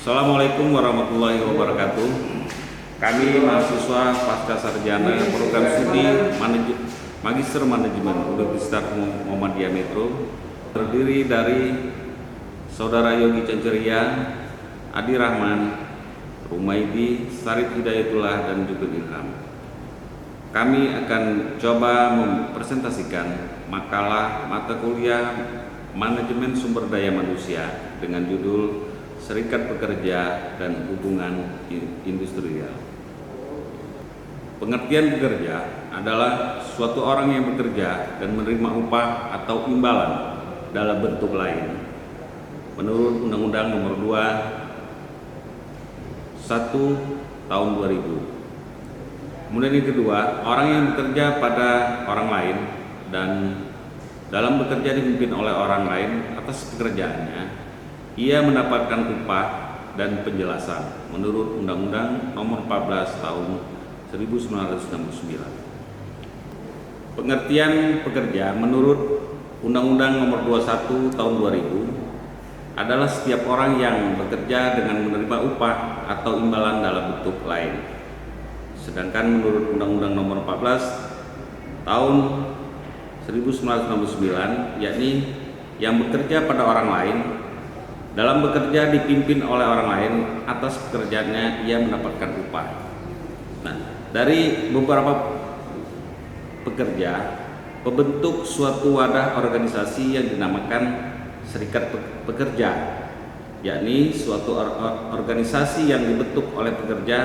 Assalamualaikum warahmatullahi wabarakatuh. Kami mahasiswa pasca sarjana program studi Magister Manajemen Universitas Muhammadiyah Metro terdiri dari Saudara Yogi Canceria, Adi Rahman, Rumaidi, Sarif Hidayatullah, dan juga Ilham. Kami akan coba mempresentasikan makalah mata kuliah Manajemen Sumber Daya Manusia dengan judul Serikat Pekerja dan Hubungan Industrial. Pengertian pekerja adalah suatu orang yang bekerja dan menerima upah atau imbalan dalam bentuk lain menurut Undang-Undang Nomor 21 Tahun 2000. Kemudian yang kedua, orang yang bekerja pada orang lain dan dalam bekerja dipimpin oleh orang lain atas pekerjaannya, ia mendapatkan upah dan penjelasan menurut Undang-Undang Nomor 14 Tahun 1969. Pengertian pekerja menurut Undang-Undang Nomor 21 Tahun 2000 adalah setiap orang yang bekerja dengan menerima upah atau imbalan dalam bentuk lain. Sedangkan menurut Undang-Undang Nomor 14 Tahun 1969, yakni yang bekerja pada orang lain, dalam bekerja dipimpin oleh orang lain, atas pekerjaannya ia mendapatkan upah. Nah, dari beberapa pekerja membentuk suatu wadah organisasi yang dinamakan serikat pekerja, yakni suatu organisasi yang dibentuk oleh pekerja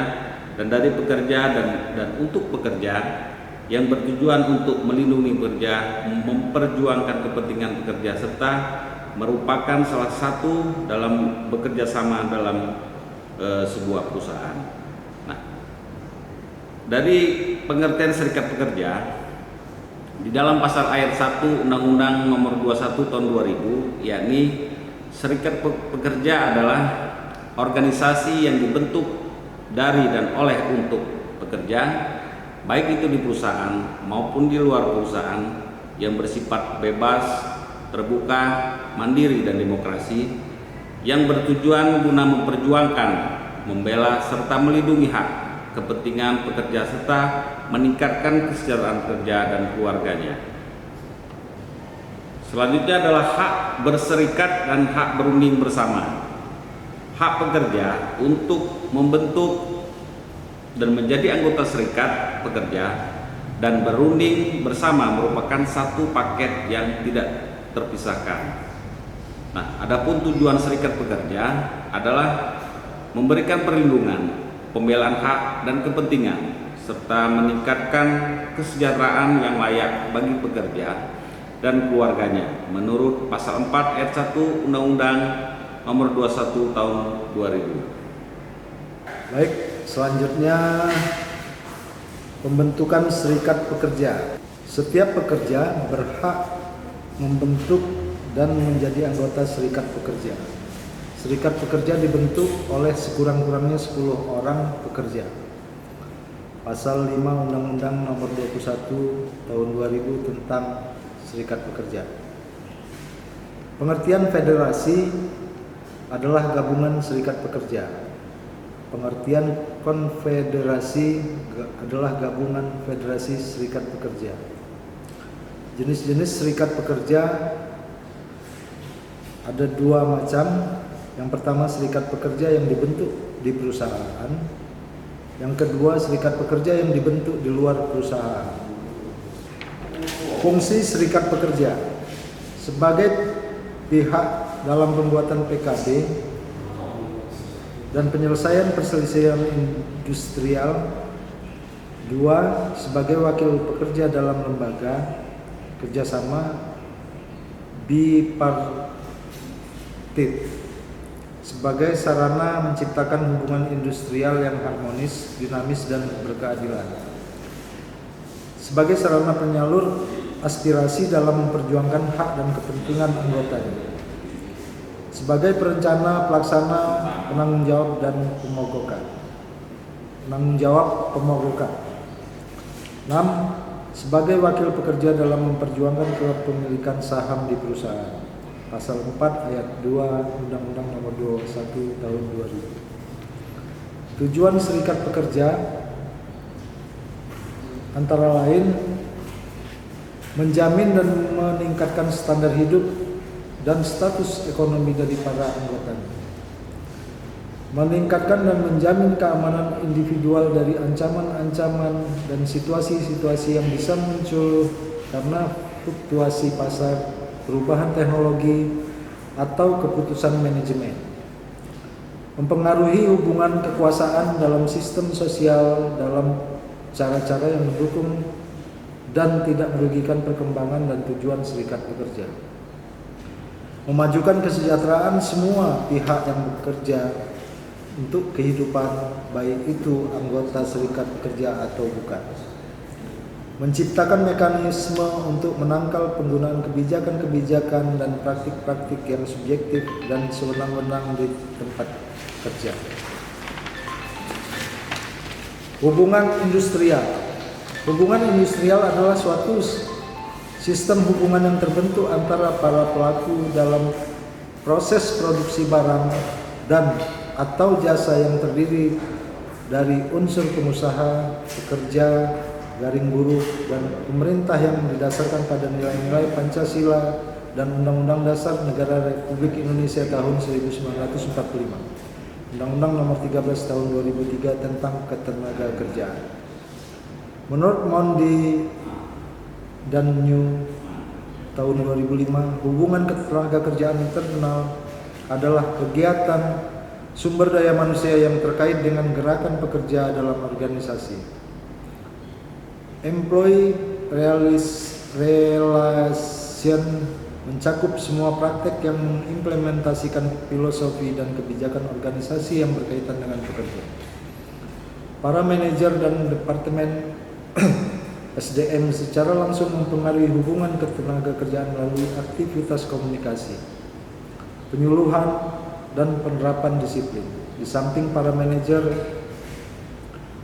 dan dari pekerja dan untuk pekerja, yang bertujuan untuk melindungi pekerja, memperjuangkan kepentingan pekerja, serta merupakan salah satu dalam bekerja sama dalam sebuah perusahaan. Nah, dari pengertian serikat pekerja di dalam pasal ayat 1 Undang-Undang Nomor 21 Tahun 2000, yakni serikat pekerja adalah organisasi yang dibentuk dari dan oleh untuk pekerja, baik itu di perusahaan maupun di luar perusahaan, yang bersifat bebas, terbuka, mandiri, dan demokrasi, yang bertujuan guna memperjuangkan, membela, serta melindungi hak, kepentingan pekerja, serta meningkatkan kesejahteraan pekerja dan keluarganya. Selanjutnya adalah hak berserikat dan hak berunding bersama. Hak pekerja untuk membentuk dan menjadi anggota serikat pekerja dan berunding bersama merupakan satu paket yang tidak terpisahkan. Nah, adapun tujuan serikat pekerja adalah memberikan perlindungan, pembelaan hak dan kepentingan, serta meningkatkan kesejahteraan yang layak bagi pekerja dan keluarganya menurut pasal 4 ayat 1 Undang-Undang Nomor 21 Tahun 2000. Baik, selanjutnya pembentukan serikat pekerja. Setiap pekerja berhak membentuk dan menjadi anggota serikat pekerja. Serikat pekerja dibentuk oleh sekurang-kurangnya 10 orang pekerja. Pasal 5 Undang-Undang Nomor 21 Tahun 2000 tentang serikat pekerja. Pengertian federasi adalah gabungan serikat pekerja. Pengertian konfederasi adalah gabungan federasi serikat pekerja. Jenis-jenis serikat pekerja ada dua macam. Yang pertama, serikat pekerja yang dibentuk di perusahaan. Yang kedua, serikat pekerja yang dibentuk di luar perusahaan. Fungsi serikat pekerja sebagai pihak dalam pembuatan PKB dan penyelesaian perselisihan industrial. Dua, sebagai wakil pekerja dalam lembaga kerjasama bipartit sebagai sarana menciptakan hubungan industrial yang harmonis, dinamis, dan berkeadilan. Sebagai sarana penyalur aspirasi dalam memperjuangkan hak dan kepentingan anggotanya. Sebagai perencana, pelaksana, penanggung jawab, dan pemogokan. 6. Sebagai wakil pekerja dalam memperjuangkan kepemilikan saham di perusahaan. Pasal 4 ayat 2 Undang-Undang Nomor 21 Tahun 2000. Tujuan serikat pekerja antara lain menjamin dan meningkatkan standar hidup dan status ekonomi dari para anggotanya, meningkatkan dan menjamin keamanan individual dari ancaman-ancaman dan situasi-situasi yang bisa muncul karena fluktuasi pasar, perubahan teknologi, atau keputusan manajemen, mempengaruhi hubungan kekuasaan dalam sistem sosial dalam cara-cara yang mendukung dan tidak merugikan perkembangan dan tujuan serikat pekerja, memajukan kesejahteraan semua pihak yang bekerja untuk kehidupan, baik itu anggota serikat pekerja atau bukan, menciptakan mekanisme untuk menangkal penggunaan kebijakan-kebijakan dan praktik-praktik yang subjektif dan sewenang-wenang di tempat kerja. Hubungan industrial. Hubungan industrial adalah suatu sistem hubungan yang terbentuk antara para pelaku dalam proses produksi barang dan atau jasa yang terdiri dari unsur pengusaha, pekerja, garing buruh, dan pemerintah yang didasarkan pada nilai-nilai Pancasila dan Undang-Undang Dasar Negara Republik Indonesia tahun 1945, Undang-Undang Nomor 13 tahun 2003 tentang Ketenagakerjaan. Menurut Mondi dan New tahun 2005, hubungan ketenagakerjaan internal adalah kegiatan sumber daya manusia yang terkait dengan gerakan pekerja dalam organisasi. Employee relation mencakup semua praktek yang mengimplementasikan filosofi dan kebijakan organisasi yang berkaitan dengan pekerja. Para manajer dan departemen SDM secara langsung mempengaruhi hubungan ketenagakerjaan melalui aktivitas komunikasi, penyuluhan, dan penerapan disiplin. Di samping para manajer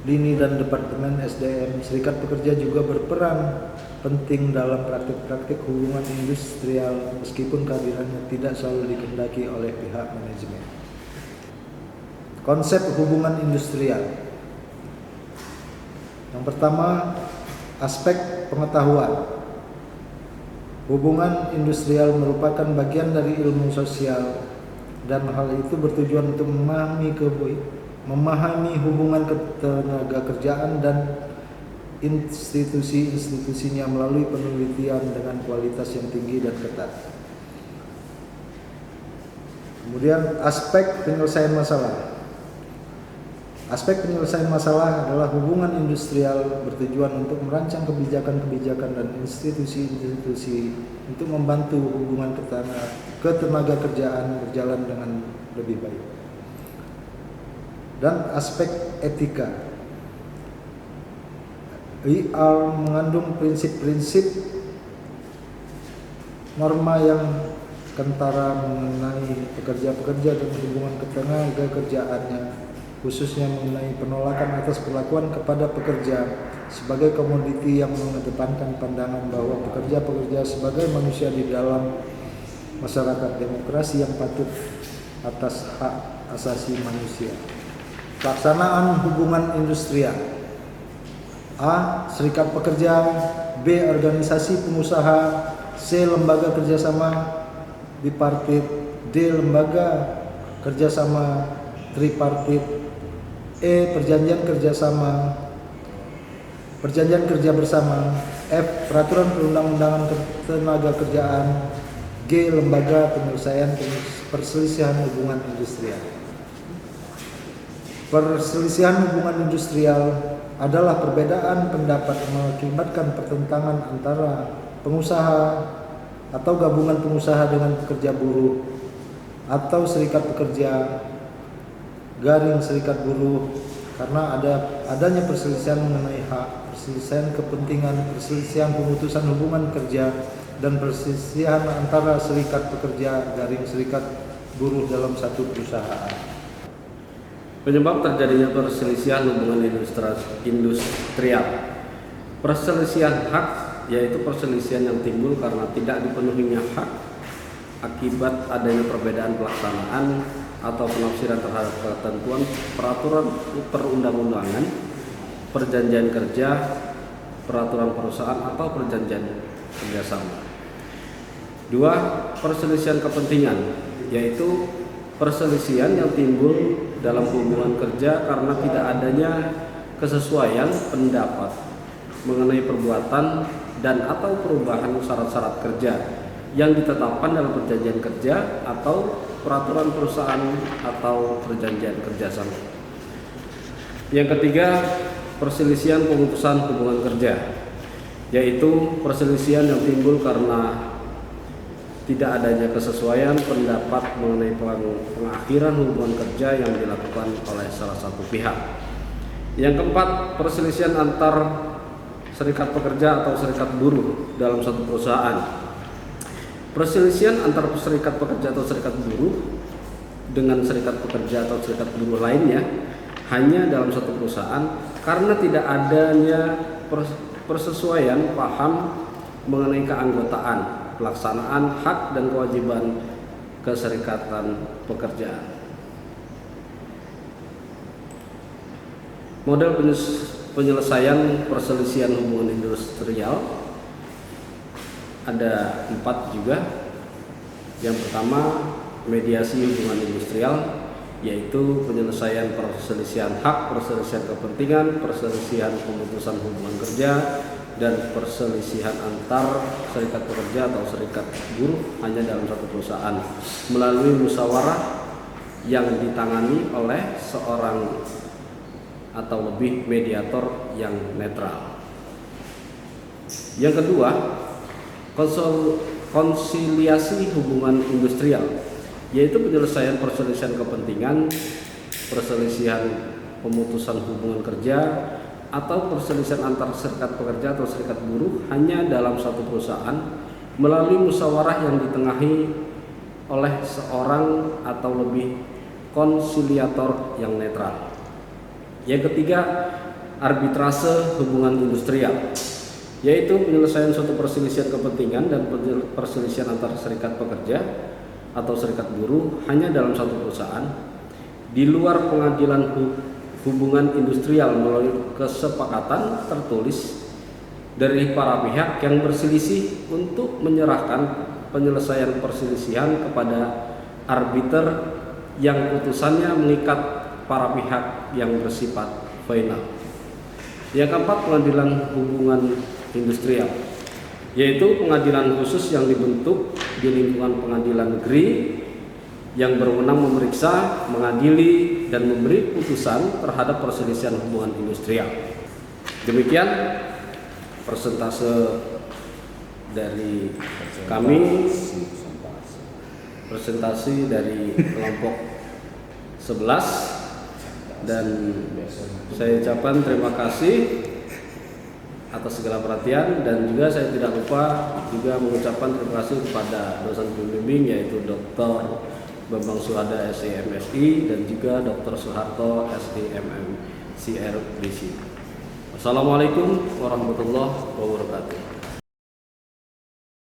lini dan departemen SDM, serikat pekerja juga berperan penting dalam praktik-praktik hubungan industrial meskipun kehadirannya tidak selalu dikehendaki oleh pihak manajemen. Konsep hubungan industrial. Yang pertama, aspek pengetahuan. Hubungan industrial merupakan bagian dari ilmu sosial dan hal itu bertujuan untuk memahami hubungan ketenagakerjaan dan institusi-institusinya melalui penelitian dengan kualitas yang tinggi dan ketat. Kemudian aspek penyelesaian masalah. Aspek penyelesaian masalah adalah hubungan industrial bertujuan untuk merancang kebijakan-kebijakan dan institusi-institusi untuk membantu hubungan ketenagakerjaan berjalan dengan lebih baik. Dan aspek etika. IR mengandung prinsip-prinsip norma yang kentara mengenai pekerja-pekerja dan hubungan ketenagakerjaannya, khususnya mengenai penolakan atas perlakuan kepada pekerja sebagai komoditi yang mengedepankan pandangan bahwa pekerja-pekerja sebagai manusia di dalam masyarakat demokrasi yang patuh atas hak asasi manusia. Pelaksanaan hubungan industrial. A. Serikat pekerja. B. Organisasi pengusaha. C. Lembaga kerjasama bipartit. D. Lembaga kerjasama tripartit. E. Perjanjian kerja bersama. F. Peraturan perundang-undangan ketenagakerjaan. G. Lembaga penyelesaian perselisihan hubungan industrial. Perselisihan hubungan industrial adalah perbedaan pendapat yang mengakibatkan pertentangan antara pengusaha atau gabungan pengusaha dengan pekerja buruh atau serikat pekerja garing serikat buruh karena adanya perselisihan mengenai hak, perselisihan kepentingan, perselisihan pemutusan hubungan kerja, dan perselisihan antara serikat pekerja garing serikat buruh dalam satu perusahaan. Penyebab terjadinya perselisihan hubungan industrial. Perselisihan hak yaitu perselisihan yang timbul karena tidak dipenuhinya hak akibat adanya perbedaan pelaksanaan atau penafsiran terhadap ketentuan peraturan perundang-undangan, perjanjian kerja, peraturan perusahaan atau perjanjian kerjasama. 2. Perselisihan kepentingan, yaitu perselisihan yang timbul dalam hubungan kerja karena tidak adanya kesesuaian pendapat mengenai perbuatan dan atau perubahan syarat-syarat kerja yang ditetapkan dalam perjanjian kerja atau peraturan perusahaan atau perjanjian kerjasama. Yang ketiga, perselisihan pemutusan hubungan kerja, yaitu perselisihan yang timbul karena tidak adanya kesesuaian pendapat mengenai pengakhiran hubungan kerja yang dilakukan oleh salah satu pihak. Yang keempat, perselisihan antar serikat pekerja atau serikat buruh dalam satu perusahaan. Perselisihan antar serikat pekerja atau serikat buruh dengan serikat pekerja atau serikat buruh lainnya hanya dalam satu perusahaan karena tidak adanya persesuaian paham mengenai keanggotaan, pelaksanaan hak dan kewajiban keserikatan pekerjaan. Model penyelesaian perselisihan hubungan industrial ada 4 juga. Yang pertama, mediasi hubungan industrial, yaitu penyelesaian perselisihan hak, perselisihan kepentingan, perselisihan pemutusan hubungan kerja, dan perselisihan antar serikat pekerja atau serikat buruh hanya dalam satu perusahaan melalui musyawarah yang ditangani oleh seorang atau lebih mediator yang netral. Yang kedua, konsiliasi hubungan industrial, yaitu penyelesaian perselisihan kepentingan, perselisihan pemutusan hubungan kerja, atau perselisihan antar serikat pekerja atau serikat buruh hanya dalam satu perusahaan melalui musyawarah yang ditengahi oleh seorang atau lebih konsiliator yang netral. Yang ketiga, arbitrase hubungan industrial, yaitu penyelesaian suatu perselisihan kepentingan dan perselisihan antar serikat pekerja atau serikat buruh hanya dalam satu perusahaan di luar pengadilan hubungan industrial melalui kesepakatan tertulis dari para pihak yang berselisih untuk menyerahkan penyelesaian perselisihan kepada arbiter yang putusannya mengikat para pihak yang bersifat final. Yang keempat, pengadilan hubungan industrial, yaitu pengadilan khusus yang dibentuk di lingkungan pengadilan negeri yang berwenang memeriksa, mengadili, dan memberi putusan terhadap perselisihan hubungan industrial. Demikian persentase dari kami, presentasi dari kelompok 11, dan saya ucapkan terima kasih atas segala perhatian, dan juga saya tidak lupa juga mengucapkan terima kasih kepada dosen pembimbing yaitu Dr. Bambang Suhada SEMSI dan juga Dr. Soeharto SEMM CRBC. Wassalamualaikum warahmatullahi wabarakatuh.